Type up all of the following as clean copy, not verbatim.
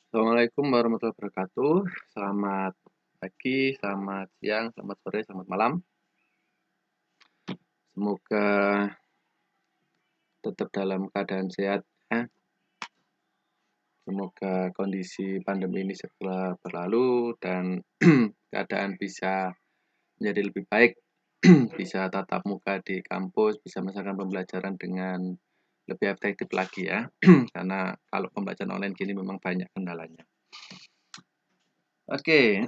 Assalamualaikum warahmatullahi wabarakatuh. Selamat pagi, selamat siang, selamat sore, selamat malam. Semoga tetap dalam keadaan sehat, ya. Semoga kondisi pandemi ini segera berlalu dan keadaan bisa menjadi lebih baik, bisa tatap muka di kampus, bisa melaksanakan pembelajaran dengan lebih efektif lagi ya. Karena kalau pembelajaran online gini memang banyak kendalanya. Oke,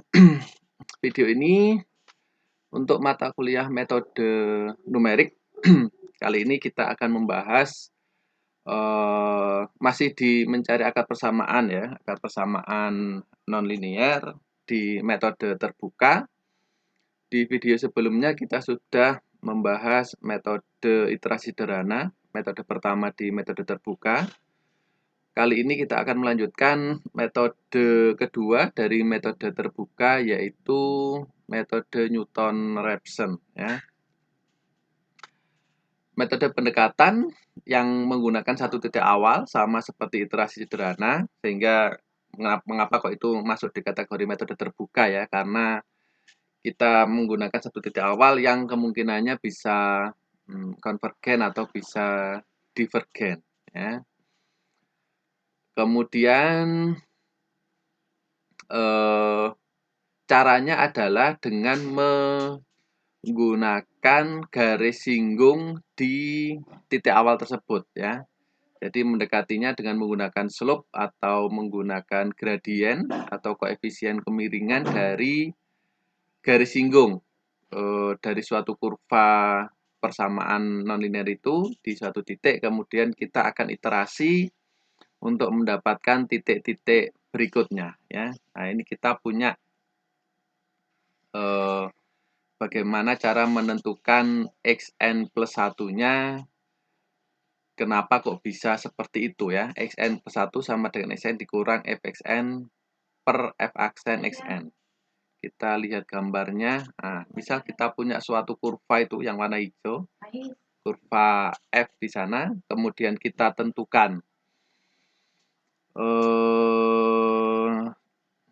video ini untuk mata kuliah metode numerik, kali ini kita akan membahas masih di mencari akar persamaan ya, akar persamaan nonlinier di metode terbuka. Di video sebelumnya kita sudah membahas metode iterasi sederhana, metode pertama di metode terbuka. Kali ini kita akan melanjutkan metode kedua dari metode terbuka, yaitu metode Newton-Raphson ya. Metode pendekatan yang menggunakan satu titik awal sama seperti iterasi sederhana, sehingga mengapa kok itu masuk di kategori metode terbuka ya, karena kita menggunakan satu titik awal yang kemungkinannya bisa konvergen atau bisa divergen ya. Kemudian caranya adalah dengan menggunakan garis singgung di titik awal tersebut ya. Jadi mendekatinya dengan menggunakan slope atau menggunakan gradien atau koefisien kemiringan dari garis singgung dari suatu kurva persamaan nonlinear itu di suatu titik, kemudian kita akan iterasi untuk mendapatkan titik-titik berikutnya ya. Nah, ini kita punya bagaimana cara menentukan xn plus satunya. Kenapa kok bisa seperti itu ya? Xn plus 1 sama dengan xn dikurang fxn per f aksen xn. Kita lihat gambarnya. Nah, misal kita punya suatu kurva itu yang warna hijau, kurva f di sana, kemudian kita tentukan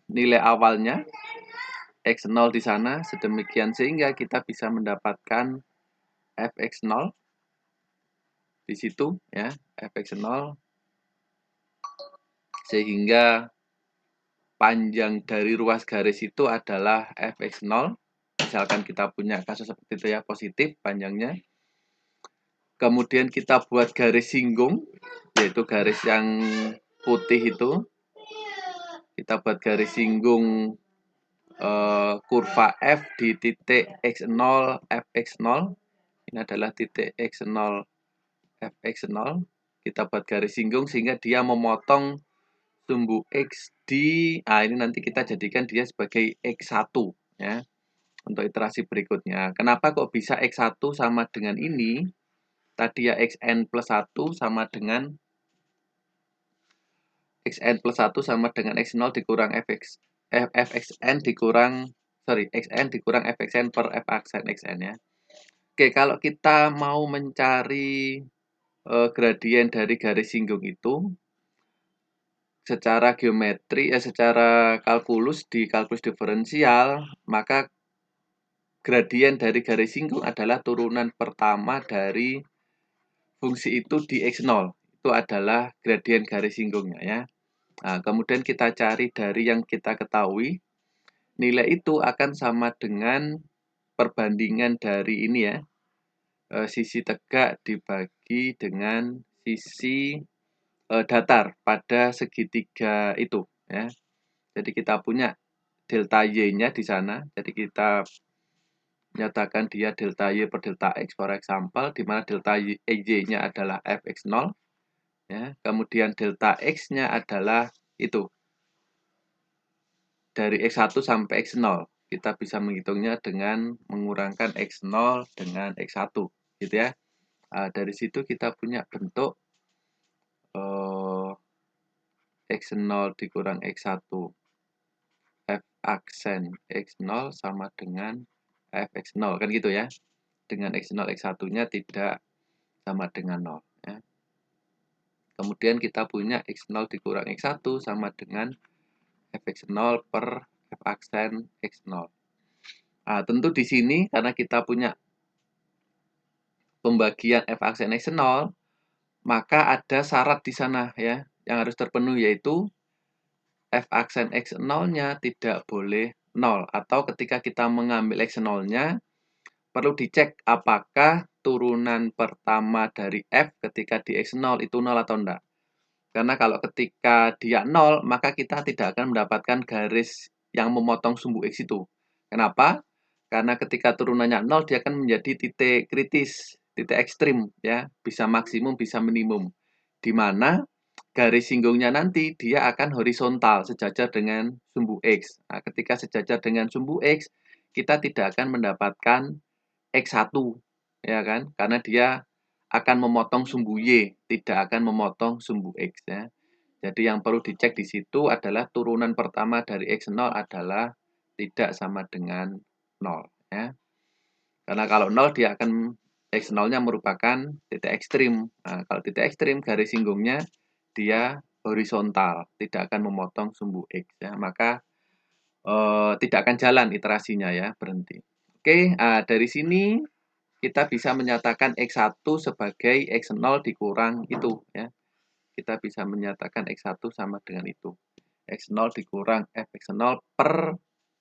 nilai awalnya x0 di sana, sedemikian sehingga kita bisa mendapatkan fx0 di situ ya, fx0, sehingga panjang dari ruas garis itu adalah fx0. Misalkan kita punya kasus seperti itu ya, positif panjangnya. Kemudian kita buat garis singgung, yaitu garis yang putih itu. Kita buat garis singgung kurva f di titik x0, fx0. Ini adalah titik x0, fx0. Kita buat garis singgung sehingga dia memotong sumbu x di, ini nanti kita jadikan dia sebagai x1 ya, untuk iterasi berikutnya. Kenapa kok bisa x1 sama dengan ini? Tadi ya xn plus 1 sama dengan xn plus 1 sama dengan x0 dikurang fxn dikurang, xn dikurang fxn per f aksen xn ya. Oke, kalau kita mau mencari gradien dari garis singgung itu, secara geometri, secara kalkulus di kalkulus diferensial, maka gradien dari garis singgung adalah turunan pertama dari fungsi itu di x0. Itu adalah gradien garis singgungnya ya. Nah, kemudian kita cari dari yang kita ketahui, nilai itu akan sama dengan perbandingan dari ini ya, sisi tegak dibagi dengan sisi datar pada segitiga itu ya. Jadi kita punya delta y-nya di sana. Jadi kita nyatakan dia delta y per delta x for example, di mana delta y-nya adalah fx0 ya. Kemudian delta x-nya adalah itu dari x1 sampai x0. Kita bisa menghitungnya dengan mengurangkan x0 dengan x1 gitu ya. Dari situ kita punya bentuk x0 dikurang x1 f aksen x0 sama dengan fx0 kan gitu ya. Dengan x0 x1-nya tidak sama dengan 0 ya. Kemudian kita punya x0 dikurang x1 sama dengan fx0 per f aksen x0. Nah, tentu di sini karena kita punya pembagian f aksen x0, maka ada syarat di sana ya yang harus terpenuhi, yaitu f aksen x0-nya tidak boleh 0, atau ketika kita mengambil x0-nya perlu dicek apakah turunan pertama dari f ketika di x0 itu 0 atau enggak. Karena kalau ketika dia 0, maka kita tidak akan mendapatkan garis yang memotong sumbu x itu. Kenapa? Karena ketika turunannya 0, dia akan menjadi titik kritis, titik ekstrim, ya, bisa maksimum, bisa minimum. Di mana garis singgungnya nanti dia akan horizontal, sejajar dengan sumbu x. Nah, ketika sejajar dengan sumbu x, kita tidak akan mendapatkan x1, ya kan? Karena dia akan memotong sumbu y, tidak akan memotong sumbu x, ya. Jadi yang perlu dicek di situ adalah turunan pertama dari x0 adalah tidak sama dengan 0, ya. Karena kalau 0 dia akan x0-nya merupakan titik ekstrim. Nah, kalau titik ekstrim garis singgungnya dia horizontal, tidak akan memotong sumbu x, ya. Maka tidak akan jalan iterasinya, ya, berhenti. Oke, dari sini kita bisa menyatakan x1 sebagai x0 dikurang itu, ya. Kita bisa menyatakan x1 sama dengan itu. x0 dikurang fx0 per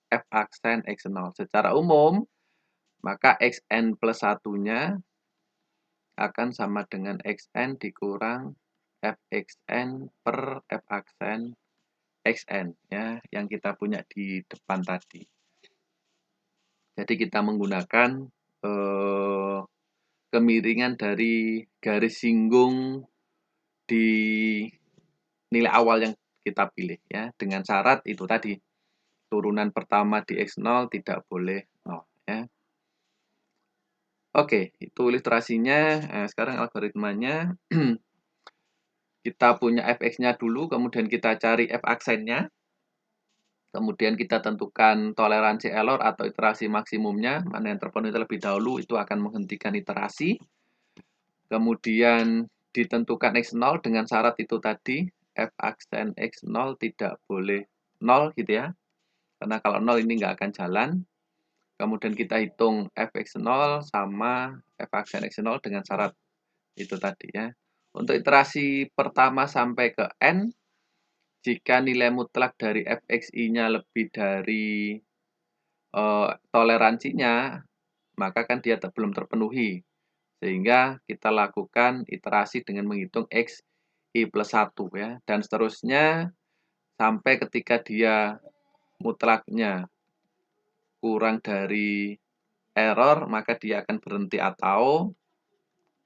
f aksen x0. Secara umum, maka xn plus 1-nya akan sama dengan xn dikurang fxn per f aksen xn, ya, yang kita punya di depan tadi. Jadi kita menggunakan kemiringan dari garis singgung di nilai awal yang kita pilih, ya, dengan syarat itu tadi, turunan pertama di x0 tidak boleh 0, ya. Oke, itu ilustrasinya. Nah, sekarang algoritmanya. Kita punya fx-nya dulu, kemudian kita cari f aksennya, kemudian kita tentukan toleransi error atau iterasi maksimumnya, mana yang terpenuhi terlebih dahulu, itu akan menghentikan iterasi. Kemudian ditentukan x0 dengan syarat itu tadi, f aksen x0 tidak boleh 0 gitu, ya. Karena kalau 0 ini nggak akan jalan. Kemudian kita hitung fx0 sama f aksen x0 dengan syarat itu tadi, ya. Untuk iterasi pertama sampai ke n, jika nilai mutlak dari fxi-nya lebih dari toleransinya, maka kan dia belum terpenuhi. Sehingga kita lakukan iterasi dengan menghitung x i plus 1, ya. Dan seterusnya sampai ketika dia mutlaknya kurang dari error, maka dia akan berhenti atau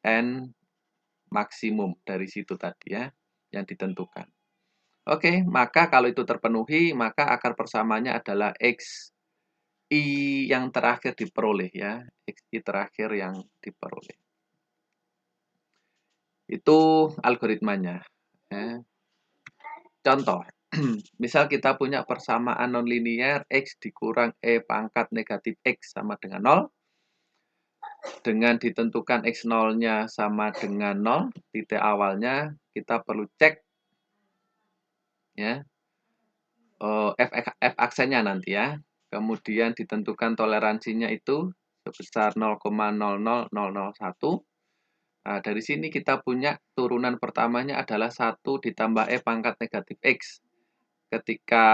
n maksimum dari situ tadi, ya, yang ditentukan. Oke, maka kalau itu terpenuhi, maka akar persamaannya adalah x i yang terakhir diperoleh, ya, x i terakhir yang diperoleh. Itu algoritmanya, ya. Contoh, misal kita punya persamaan nonlinier x dikurang e pangkat negatif x sama dengan 0, dengan ditentukan x0-nya sama dengan 0, titik awalnya kita perlu cek, ya, f aksennya nanti, ya. Kemudian ditentukan toleransinya itu sebesar 0,00001. Nah, dari sini kita punya turunan pertamanya adalah 1 ditambah e pangkat negatif x. Ketika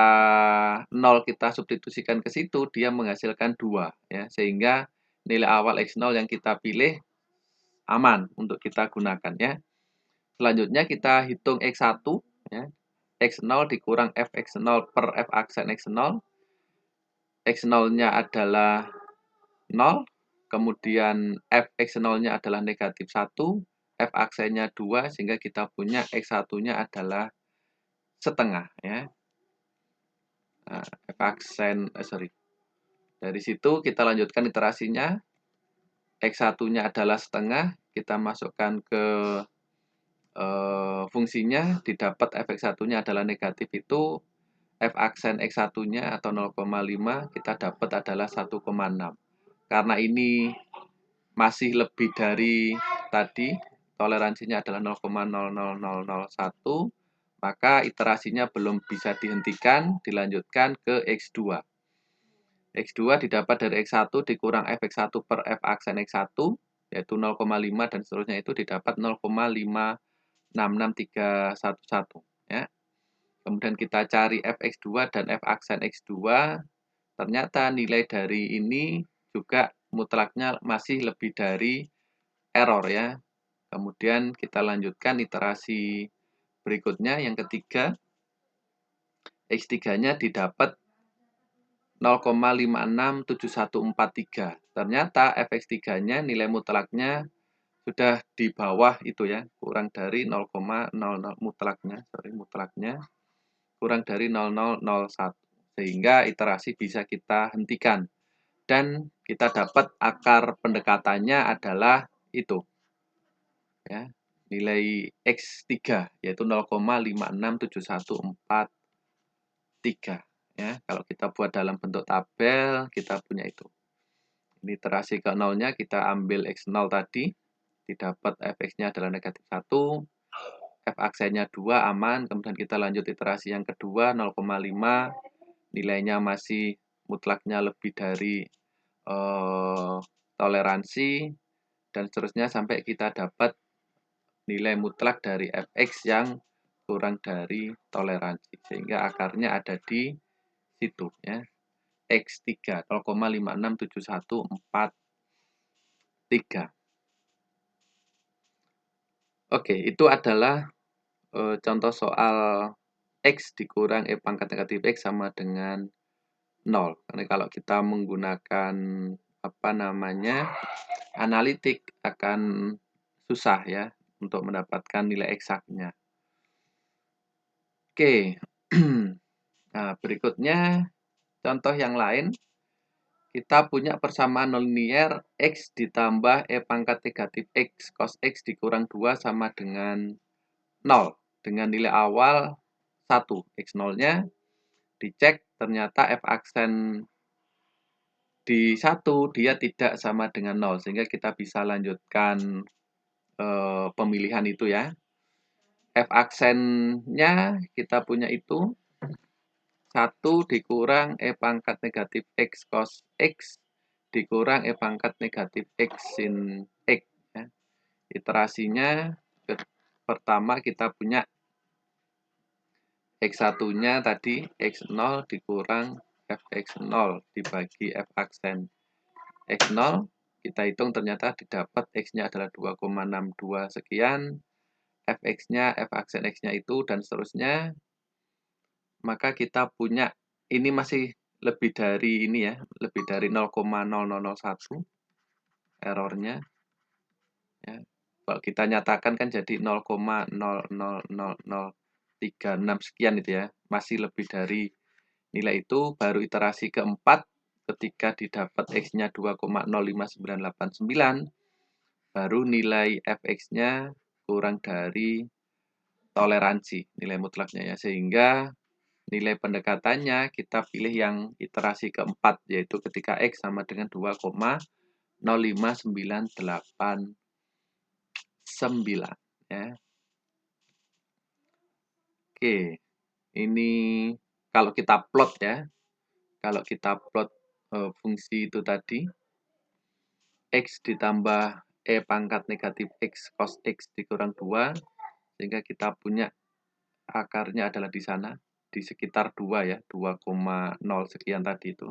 0 kita substitusikan ke situ, dia menghasilkan 2, ya. Sehingga nilai awal x0 yang kita pilih aman untuk kita gunakan, ya. Selanjutnya kita hitung x1, ya. x0 dikurang fx0 per f aksen x0. x0-nya adalah 0, kemudian fx0-nya adalah negatif 1, f aksennya 2, sehingga kita punya x1-nya adalah setengah, ya. Nah, f aksen, dari situ kita lanjutkan iterasinya. X1-nya adalah setengah, kita masukkan ke fungsinya, didapat fx1-nya adalah negatif itu, f aksen x1-nya atau 0,5 kita dapat adalah 1,6. Karena ini masih lebih dari tadi, toleransinya adalah 0,00001, maka iterasinya belum bisa dihentikan, dilanjutkan ke X2. X2 didapat dari X1 dikurang Fx1 per F aksen X1, yaitu 0,5 dan seterusnya itu didapat 0,566311. Ya. Kemudian kita cari Fx2 dan F aksen X2, ternyata nilai dari ini juga mutlaknya masih lebih dari error ya. Kemudian kita lanjutkan iterasi berikutnya, yang ketiga, X3-nya didapat 0,567143. Ternyata Fx3-nya nilai mutlaknya sudah di bawah itu ya, kurang dari 0,00 mutlaknya kurang dari 0001. Sehingga iterasi bisa kita hentikan. Dan kita dapat akar pendekatannya adalah itu. Ya, nilai X3 yaitu 0,567143. Ya, kalau kita buat dalam bentuk tabel, kita punya itu. Ini iterasi ke nolnya, kita ambil X0 tadi, didapat Fx-nya adalah negatif 1, F aksennya 2 aman, kemudian kita lanjut iterasi yang kedua 0,5, nilainya masih mutlaknya lebih dari toleransi, dan seterusnya sampai kita dapat nilai mutlak dari Fx yang kurang dari toleransi, sehingga akarnya ada di situ ya. X3 0,567143. Oke, itu adalah contoh soal X dikurang E pangkat negatif X sama dengan 0. Karena kalau kita menggunakan analitik akan susah ya untuk mendapatkan nilai eksaknya. Oke. Nah, berikutnya contoh yang lain. Kita punya persamaan nonlinear X ditambah E pangkat negatif X cos X dikurang 2 sama dengan 0. Dengan nilai awal 1. X0-nya dicek, ternyata F aksen di 1 dia tidak sama dengan 0. Sehingga kita bisa lanjutkan pemilihan itu ya. F aksennya kita punya itu 1 dikurang E pangkat negatif X cos X dikurang E pangkat negatif X sin X. Ya. Iterasinya pertama kita punya X1-nya tadi X0 dikurang Fx0 dibagi F aksen X0. Kita hitung ternyata didapat X-nya adalah 2,62 sekian. Fx-nya, F aksen X-nya itu dan seterusnya. Maka kita punya, ini masih lebih dari ini ya, lebih dari 0,0001 errornya ya. Kalau kita nyatakan kan jadi 0,000036 sekian itu ya, masih lebih dari nilai itu. Baru iterasi keempat ketika didapat X-nya 2,05989, baru nilai Fx-nya kurang dari toleransi nilai mutlaknya ya, sehingga nilai pendekatannya kita pilih yang iterasi keempat, yaitu ketika X sama dengan 2,05989 ya. Oke, ini kalau kita plot ya, kalau kita plot fungsi itu tadi, X ditambah E pangkat negatif X cos X dikurang 2, sehingga kita punya akarnya adalah di sana, di sekitar 2 ya, 2,0 sekian tadi itu.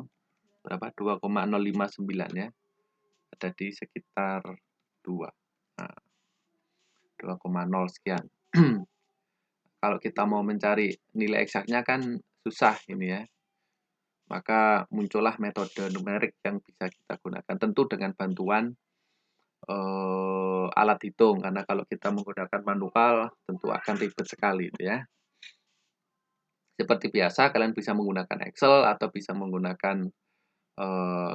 Berapa? 2,059 ya. Ada di sekitar 2. Nah, 2,0 sekian. Kalau kita mau mencari nilai eksaknya kan susah ini ya. Maka muncullah metode numerik yang bisa kita gunakan. Tentu dengan bantuan alat hitung, karena kalau kita menggunakan manual tentu akan ribet sekali itu ya. Seperti biasa kalian bisa menggunakan Excel atau bisa menggunakan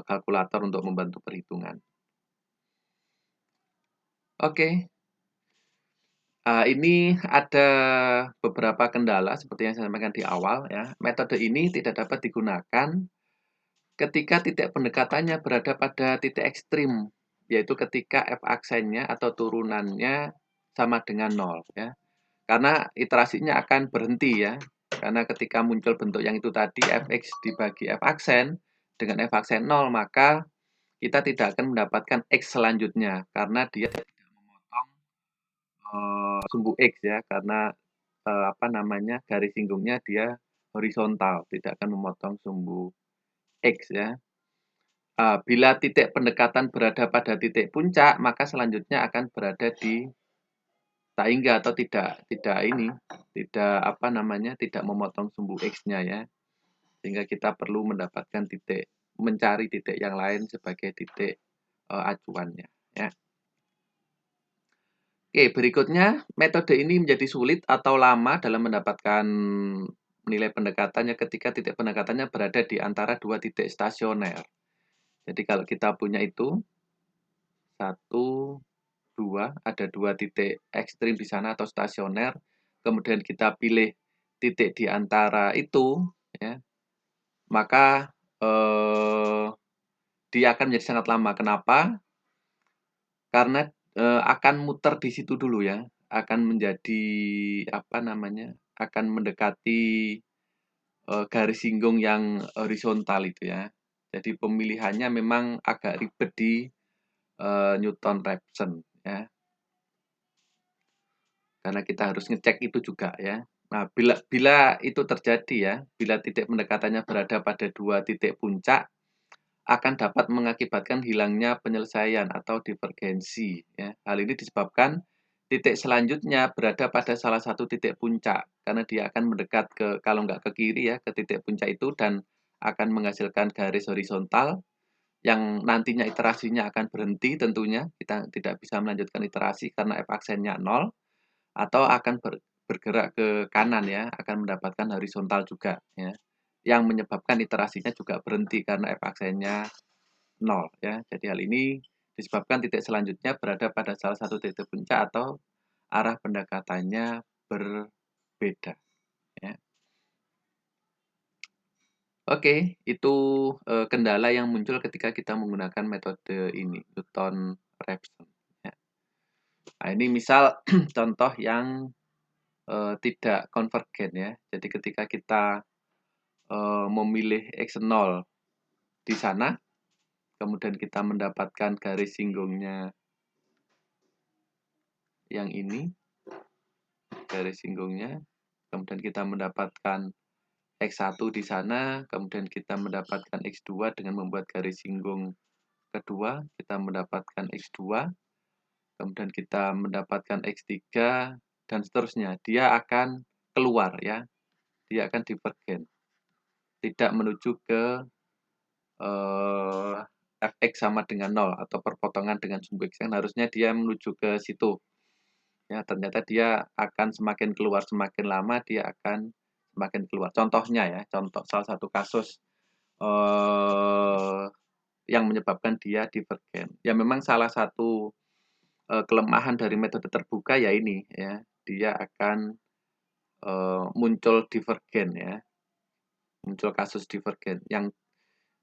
kalkulator untuk membantu perhitungan. Oke. Ini ada beberapa kendala seperti yang saya sampaikan di awal ya. Metode ini tidak dapat digunakan ketika titik pendekatannya berada pada titik ekstrim, yaitu ketika F aksennya atau turunannya sama dengan 0 ya. karena iterasinya akan berhenti ya. Karena ketika muncul bentuk yang itu tadi, fx dibagi f aksen, dengan f aksen 0, maka kita tidak akan mendapatkan x selanjutnya, karena dia tidak memotong sumbu x ya, karena garis singgungnya dia horizontal, tidak akan memotong sumbu x ya. Bila titik pendekatan berada pada titik puncak, maka selanjutnya akan berada di saingga atau tidak tidak memotong sumbu x-nya ya. Sehingga kita perlu mencari titik yang lain sebagai titik acuannya ya. Oke, berikutnya metode ini menjadi sulit atau lama dalam mendapatkan nilai pendekatannya ketika titik pendekatannya berada di antara dua titik stasioner. Jadi kalau kita punya itu 1, 2, ada dua titik ekstrim di sana atau stasioner, kemudian kita pilih titik di antara itu ya, maka dia akan menjadi sangat lama. Kenapa? Karena akan muter di situ dulu ya, akan menjadi akan mendekati garis singgung yang horizontal itu ya. Jadi pemilihannya memang agak ribet di Newton-Raphson ya. Karena kita harus ngecek itu juga ya. Nah, bila itu terjadi ya, bila titik pendekatannya berada pada dua titik puncak, akan dapat mengakibatkan hilangnya penyelesaian atau divergensi ya. Hal ini disebabkan titik selanjutnya berada pada salah satu titik puncak, karena dia akan mendekat kalau nggak ke kiri ya, ke titik puncak itu, dan akan menghasilkan garis horizontal yang nantinya iterasinya akan berhenti tentunya. Kita tidak bisa melanjutkan iterasi karena f aksennya 0, atau akan bergerak ke kanan ya, akan mendapatkan horizontal juga ya. Yang menyebabkan iterasinya juga berhenti karena f aksennya 0 ya. Jadi hal ini disebabkan titik selanjutnya berada pada salah satu titik puncak atau arah pendekatannya berbeda ya. Oke, itu kendala yang muncul ketika kita menggunakan metode ini, Newton-Raphson ya. Nah, ini misal contoh yang tidak konvergen ya. Jadi ketika kita memilih x0 di sana, kemudian kita mendapatkan garis singgungnya yang ini, garis singgungnya, kemudian kita mendapatkan x1 di sana, kemudian kita mendapatkan x2 dengan membuat garis singgung kedua, kita mendapatkan x2, kemudian kita mendapatkan x3, dan seterusnya. Dia akan keluar ya, dia akan divergen, tidak menuju ke fx sama dengan 0 atau perpotongan dengan sumbu x, yang harusnya dia menuju ke situ. Ya, ternyata dia akan semakin keluar, semakin lama dia akan semakin keluar. Contohnya ya, contoh salah satu kasus yang menyebabkan dia divergen. Ya memang salah satu kelemahan dari metode terbuka ya ini ya, dia akan muncul divergen ya, muncul kasus divergen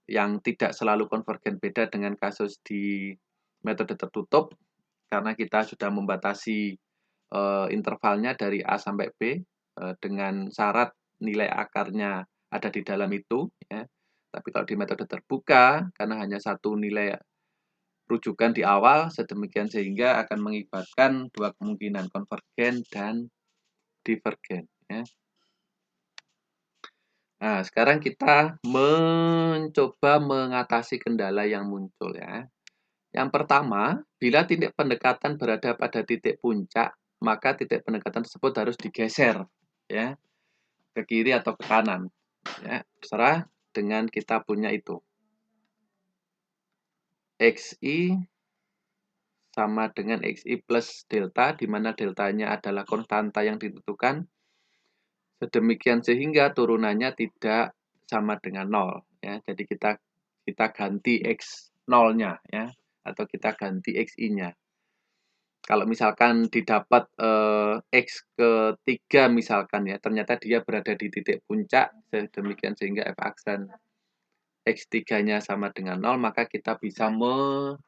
yang tidak selalu konvergen. Beda dengan kasus di metode tertutup, karena kita sudah membatasi intervalnya dari A sampai B dengan syarat nilai akarnya ada di dalam itu ya. Tapi kalau di metode terbuka, karena hanya satu nilai rujukan di awal, sedemikian sehingga akan mengibatkan dua kemungkinan, konvergen dan divergen ya. Nah, sekarang kita mencoba mengatasi kendala yang muncul ya. Yang pertama, bila titik pendekatan berada pada titik puncak, maka titik pendekatan tersebut harus digeser ya, ke kiri atau ke kanan ya, terserah dengan kita punya itu. XI sama dengan XI plus delta, di mana deltanya adalah konstanta yang ditentukan, sedemikian sehingga turunannya tidak sama dengan 0 ya. Jadi kita ganti x0-nya ya, atau kita ganti xi-nya. Kalau misalkan didapat x ketiga misalkan ya, ternyata dia berada di titik puncak, sedemikian sehingga f aksen x3-nya sama dengan 0, maka kita bisa menggeser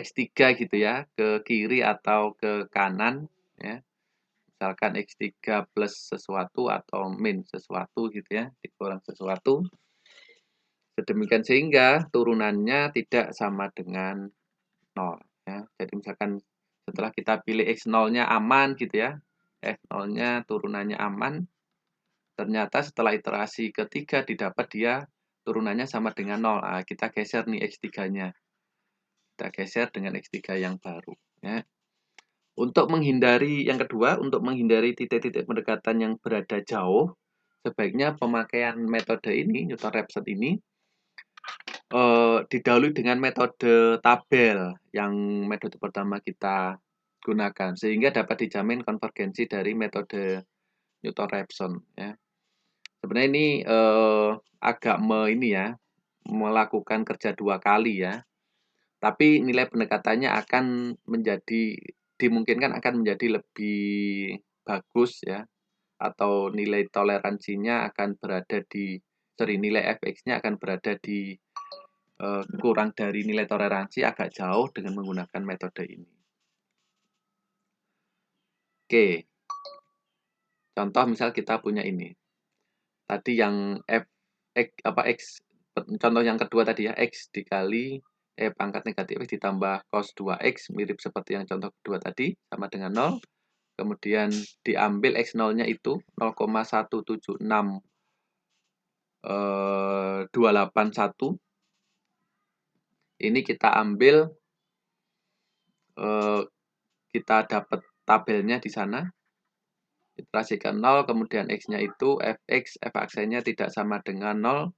x3 gitu ya, ke kiri atau ke kanan ya. misalkan X3 plus sesuatu atau min sesuatu gitu ya, dikurang sesuatu. Sedemikian sehingga turunannya tidak sama dengan 0 ya. Jadi misalkan setelah kita pilih X0-nya aman gitu ya, X0-nya turunannya aman, ternyata setelah iterasi ketiga didapat dia turunannya sama dengan 0. Nah, kita geser nih X3-nya. Kita geser dengan X3 yang baru ya. Untuk menghindari yang kedua, untuk menghindari titik-titik pendekatan yang berada jauh, sebaiknya pemakaian metode ini, Newton-Raphson ini, didahului dengan metode tabel yang metode pertama kita gunakan, sehingga dapat dijamin konvergensi dari metode Newton-Raphson ya. Sebenarnya ini agak melakukan kerja 2 kali ya. Tapi nilai pendekatannya akan dimungkinkan akan menjadi lebih bagus ya, atau nilai toleransinya akan berada nilai fx-nya akan berada di kurang dari nilai toleransi agak jauh dengan menggunakan metode ini. Oke, contoh misal kita punya ini. Tadi yang contoh yang kedua tadi ya, x dikali pangkat negatif x ditambah cos 2x, mirip seperti yang contoh kedua tadi, sama dengan 0. Kemudian diambil x0-nya itu 0,176 Ini kita ambil, kita dapat tabelnya di sana. Iterasikan 0, kemudian x-nya itu fx, f-aksennya tidak sama dengan 0.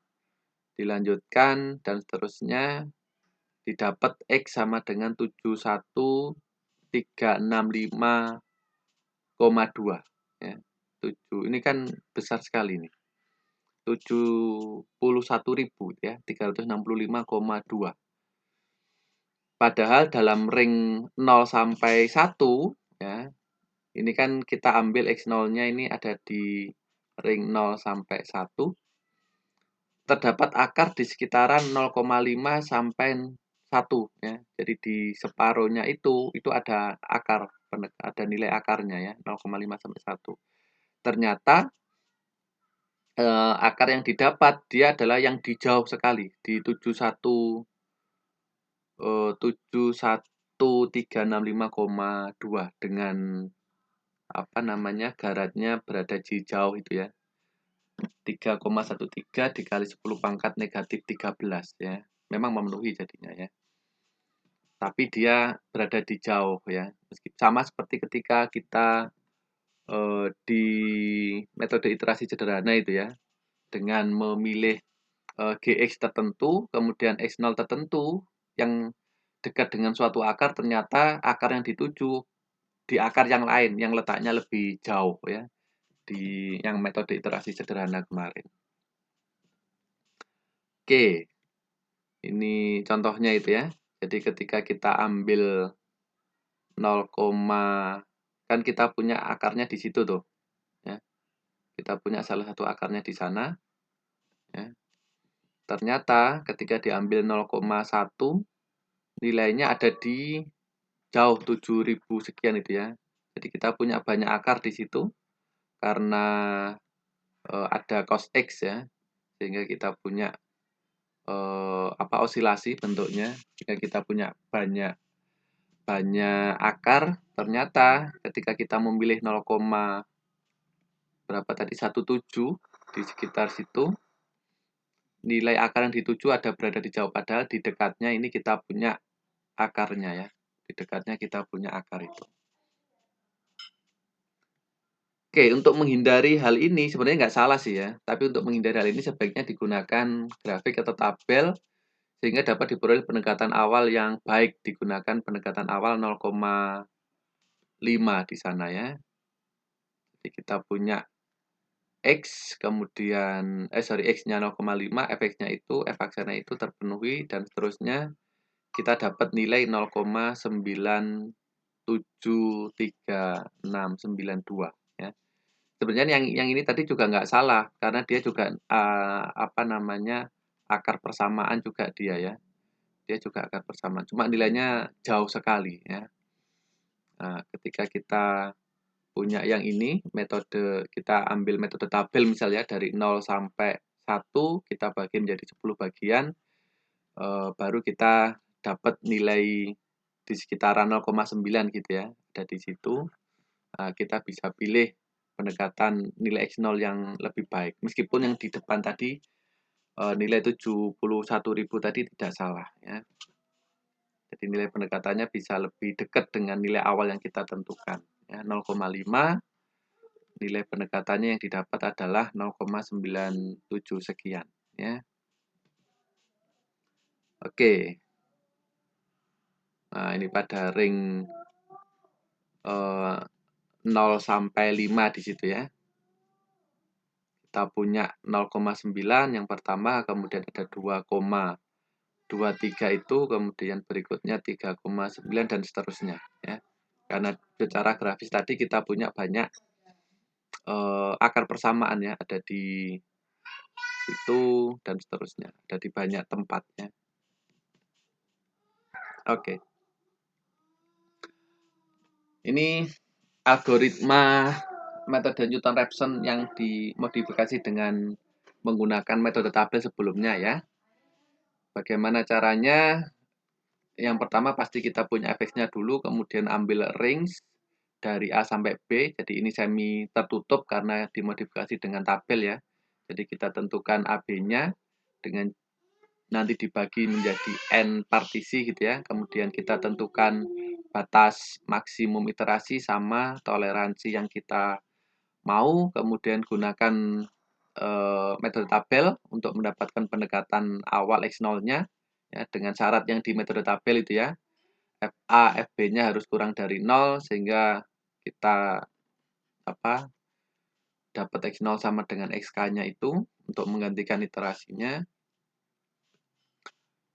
Dilanjutkan dan seterusnya. Didapat X sama dengan 71365,2 ya. 7 ini kan besar sekali nih. 71.000 ya, 365,2. Padahal dalam ring 0 sampai 1 ya. Ini kan kita ambil X0-nya ini ada di ring 0 sampai 1. Terdapat akar di sekitaran 0,5 sampai 1 ya. Jadi di separuhnya itu ada akar, ada nilai akarnya ya, 0,5 sampai 1. Ternyata akar yang didapat dia adalah yang di jauh sekali, di 71365,2 dengan garatnya berada di jauh itu ya. 3,13 dikali 10 pangkat negatif 13 ya. Memang memenuhi jadinya ya. Tapi dia berada di jauh ya. Sama seperti ketika kita di metode iterasi sederhana itu ya. Dengan memilih GX tertentu, kemudian X0 tertentu yang dekat dengan suatu akar, ternyata akar yang dituju di akar yang lain yang letaknya lebih jauh ya. Di yang metode iterasi sederhana kemarin. Oke, ini contohnya itu ya. Jadi ketika kita ambil 0, kan kita punya akarnya di situ tuh. Ya. Kita punya salah satu akarnya di sana. Ya. Ternyata ketika diambil 0,1, nilainya ada di jauh 7.000 sekian itu ya. Jadi kita punya banyak akar di situ karena ada cos X ya. Sehingga kita punya osilasi bentuknya, jika kita punya banyak akar, ternyata ketika kita memilih 0, berapa tadi 17 di sekitar situ, nilai akar yang dituju ada berada di jauh, padahal di dekatnya ini kita punya akarnya ya, di dekatnya kita punya akar itu. Oke, untuk menghindari hal ini sebenarnya nggak salah sih ya, tapi untuk menghindari hal ini sebaiknya digunakan grafik atau tabel sehingga dapat diperoleh pendekatan awal yang baik. Digunakan pendekatan awal 0,5 di sana ya. Jadi kita punya X, kemudian X-nya 0,5, fx-nya itu, f-aksennya itu terpenuhi, dan seterusnya kita dapat nilai 0,9736992 ya. Sebenarnya yang ini tadi juga nggak salah karena dia juga akar persamaan juga dia ya. Dia juga akar persamaan, cuma nilainya jauh sekali ya. Nah, ketika kita punya yang ini, metode kita ambil metode tabel misalnya dari 0 sampai 1 kita bagi menjadi 10 bagian, baru kita dapat nilai di sekitaran 0,9 gitu ya, ada di situ. Kita bisa pilih pendekatan nilai X0 yang lebih baik. Meskipun yang di depan tadi nilai 71.000 tadi tidak salah ya. Jadi nilai pendekatannya bisa lebih dekat dengan nilai awal yang kita tentukan. Ya, 0,5 nilai pendekatannya yang didapat adalah 0,97 sekian. Ya. Oke. Nah, ini pada ring 0 sampai 5 di situ ya. Kita punya 0,9 yang pertama, kemudian ada 2,23 itu, kemudian berikutnya 3,9 dan seterusnya ya. Karena secara grafis tadi kita punya banyak akar persamaan ya, ada di situ dan seterusnya, ada di banyak tempat ya. Oke. Ini algoritma metode Newton-Raphson yang dimodifikasi dengan menggunakan metode tabel sebelumnya ya. Bagaimana caranya? Yang pertama pasti kita punya fx-nya dulu, kemudian ambil range dari A sampai B. Jadi ini semi tertutup karena dimodifikasi dengan tabel ya. Jadi kita tentukan AB-nya dengan nanti dibagi menjadi N partisi gitu ya. Kemudian kita tentukan batas maksimum iterasi sama toleransi yang kita mau. Kemudian gunakan metode tabel untuk mendapatkan pendekatan awal X0-nya ya, dengan syarat yang di metode tabel itu ya. FA, FB-nya harus kurang dari 0 sehingga kita dapat X0 sama dengan XK-nya itu untuk menggantikan iterasinya.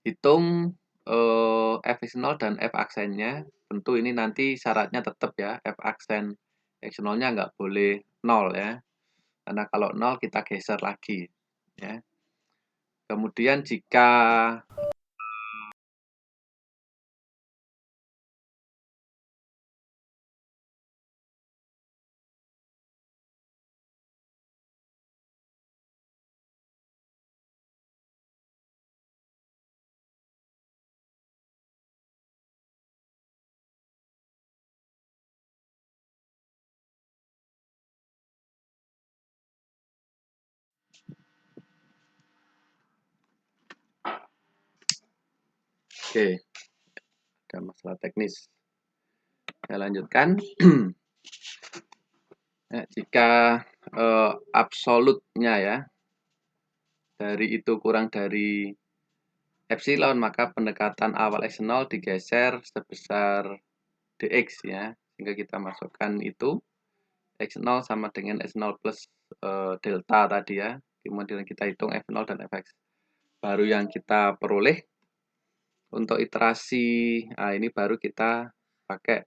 Hitung F0 dan F aksennya. Tentu ini nanti syaratnya tetap ya, F aksen X0-nya nggak boleh 0 ya. Karena kalau 0 kita geser lagi ya. Kemudian jika oke, ada masalah teknis. Saya lanjutkan. Nah, jika absolutnya ya dari itu kurang dari epsilon, maka pendekatan awal X0 digeser sebesar dx ya, sehingga kita masukkan itu X0 sama dengan S0 plus delta tadi ya, kemudian kita hitung F0 dan Fx. Baru yang kita peroleh untuk iterasi, nah ini baru kita pakai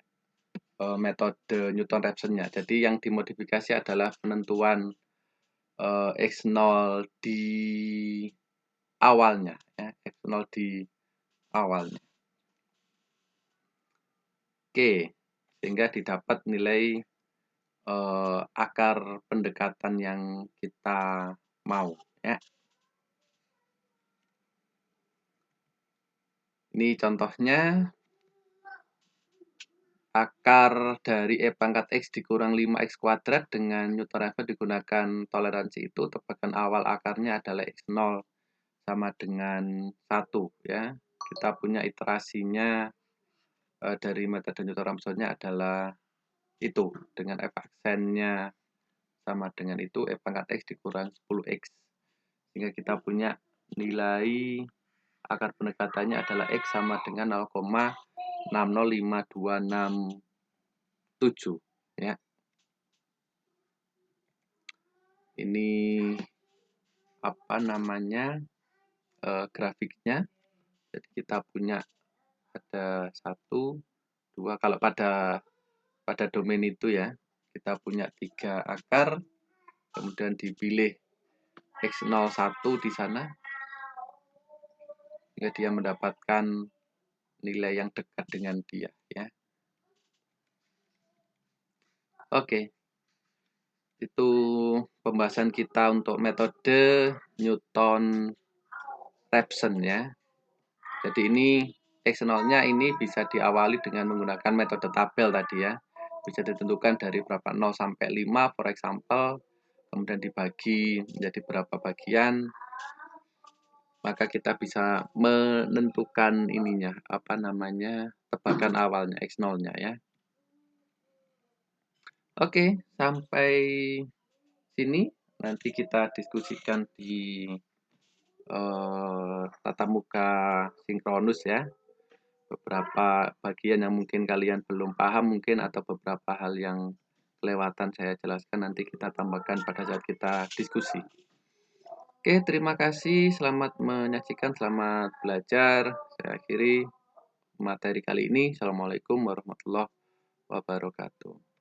metode Newton-Raphson-nya. Jadi yang dimodifikasi adalah penentuan X0 di awalnya ya, X0 di awalnya. Oke, sehingga didapat nilai akar pendekatan yang kita mau ya. Ini contohnya akar dari E pangkat X dikurang 5X kuadrat dengan Newton-Raphson digunakan toleransi itu, tebakan awal akarnya adalah X0 sama dengan 1 ya. Kita punya iterasinya dari metode Newton-Raphson-nya adalah itu, dengan F aksennya sama dengan itu, E pangkat X dikurang 10X. Sehingga kita punya nilai akar pendekatannya adalah X sama dengan 0,605267 ya. Ini apa namanya grafiknya. Jadi kita punya ada 1, 2, kalau pada domain itu ya, kita punya 3 akar, kemudian dipilih X01 di sana, sehingga dia mendapatkan nilai yang dekat dengan dia ya. Oke, itu pembahasan kita untuk metode Newton-Raphson ya. Jadi ini X0-nya ini bisa diawali dengan menggunakan metode tabel tadi ya. Bisa ditentukan dari berapa 0 sampai 5 for example, kemudian dibagi menjadi berapa bagian, maka kita bisa menentukan ininya, apa namanya, tebakan awalnya X0-nya ya. Oke, sampai sini nanti kita diskusikan di tatap muka sinkronus ya. Beberapa bagian yang mungkin kalian belum paham mungkin atau beberapa hal yang kelewatan saya jelaskan nanti kita tambahkan pada saat kita diskusi. Oke, terima kasih. Selamat menyaksikan, selamat belajar. Saya akhiri materi kali ini. Assalamualaikum warahmatullahi wabarakatuh.